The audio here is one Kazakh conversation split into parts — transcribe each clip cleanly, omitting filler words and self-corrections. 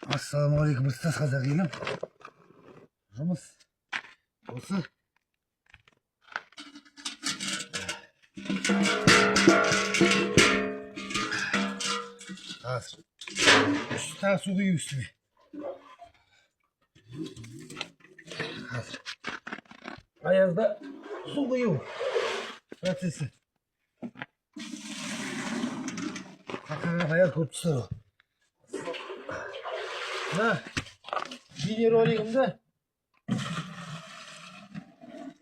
Ассалаумағалейкум, ұстаз қазақ елім. Жұмыс осы. Қазір тағы су құю үстіне. Қазір аязда су құю процесі. Қақаға аяз көріп тұстар ғой. Бейнеролигімді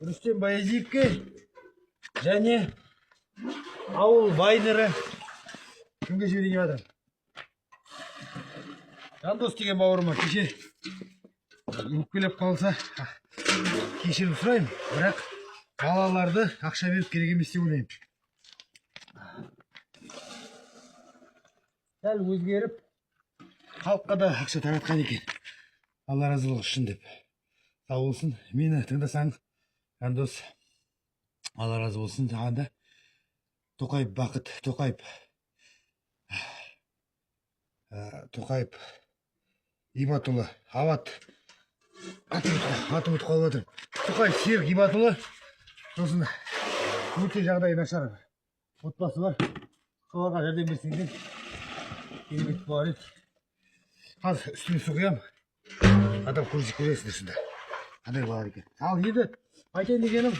Рүстем Баязиевке және ауыл вайнері кімге жіберейін деп жатырмын. Жандос деген бауырыма кеше өкпелеп қалса кешірім сұраймын, бірақ балаларды ақша беріп керек емес деп ойлаймын. Сәл өзгеріп халыққа да ақша таратқан екен. Алла разы болсын деп. Сау болсын. Мені тыңдасаң, Жандос, Алла разы болсын. Жаңағында Тоқаев Бақыт, Тоқаев Ибатұлы, Ават, аты ұмытып қалып отыр. Тоқаев Серік Ибатұлы, сосын өте жағдайы нашар отбасы бар. Соларға жәрдем берсеңдер керемет болар еді. Қазір үстіне су құямын. Адам көрсек көресіңдер сонда. Қандай болар екен. Ал енді айтайын дегенім,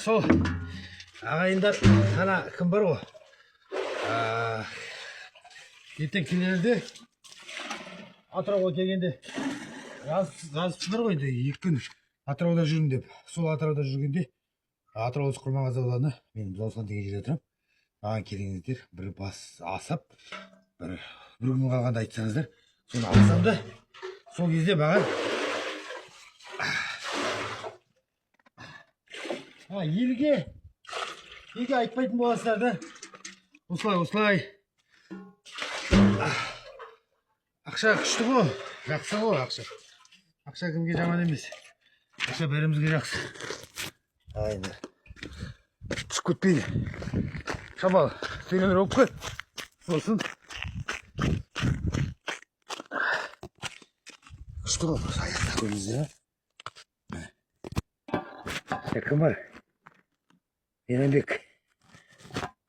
сол ағайындар ана кім бар ғой? Ертең келерде Атырауға келгенде жазыпсыңдар ғой, енді 2 күн Атырауда жүрмін деп. Сол Атырауда жүргенде Атырау Құрманғазы ауданы, мен Бұзаусқан деген жерде отырамын. Маған келіңіздер, бір бас асап, бір күн қалғанда айтсаңыздар, соны алсам да, сол кезде маған елге айтпайтын боласыздар да. Осылай. Ақша күшті ғой, жақсы ғой ақша. Ақша кімге жаман емес. Ақша бәрімізге жақсы. Айында. Түсіп кетпейді. Шабал, сөйлемір өп қой. Сосын. Күшті ғой, аяқта көріңіздер. Кім бар? Мейрамбек.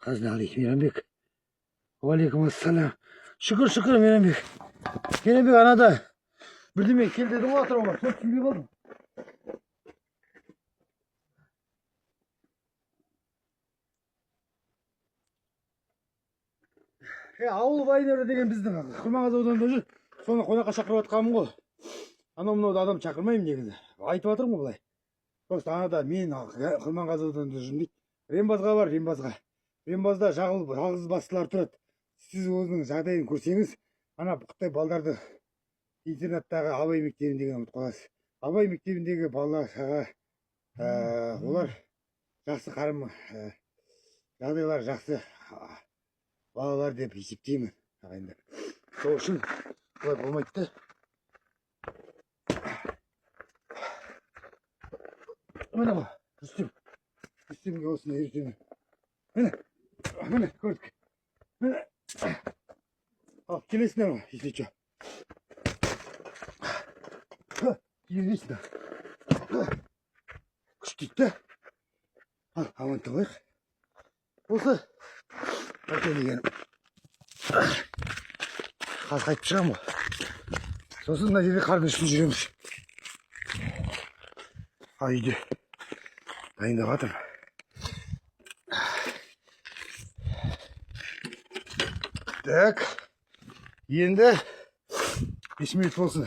Қазнағали, Мейрамбек. Уалейкум ассалам. Шүкір, Мейрамбек. Мейрамбек анада. Бірдеме кел деді ғой Атырауға. Сол түсінбей қалдым. Ауыл вайнері деген біздің Құрманғазы ауданында жүр. Соны қонаққа шақырып атқанмын ғой. Анау-мынауды адам шақырмаймын негізі. Айтып жатырмын ғой былай. Просто анада мен Құрманғазы ауданында жүрмін дейді. Рембазға бар, Рембазда жалғыз бастылар тұрады. Сіз өзінің жағдайын көрсеңіз, ана Қытай балдарды интернаттағы Абай мектебіндегі ұмытып қаласыз. Абай мектебіндегі балаларға олар жақсы қарым, жағдайлар жақсы балалар деп есептеймін, ағайындар. Сол үшін олай болмайды да. Міне ғой, Рүстемге осыны үйретемін. Міне, көрдік. Міне. Ал, келесіңдер ма, если что. Келесіңдер. Күштейді да. Ал, аманты қойық. Осы айтайын дегенім. Қазір қайтып шығамын ғой. Сосын мына жерде қардың үстінде жүреміз. Ал, үйде дайындап жатырмын. Так, енді 5 минут болсын.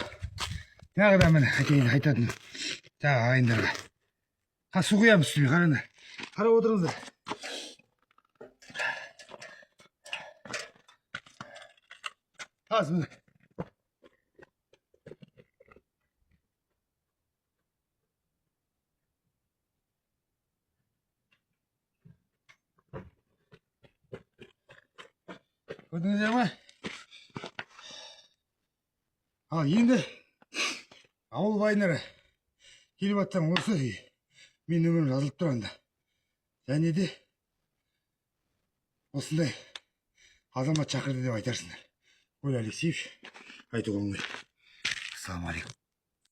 Тағы да мені айтатын тағы ағайындарға. Су құямыз үстіме, қараңдар. Қарап отырыңыздар. Аз міне. Көрдіңіздер ма? Ал енді ауыл вайнері келіп атсам осы мен нөмірім жазылып тұрғанда. Және де осындай азамат шақырды деп айтарсыңдар. Ой, Алексеевич, айтуға оңай. Ассалаумағалейкум.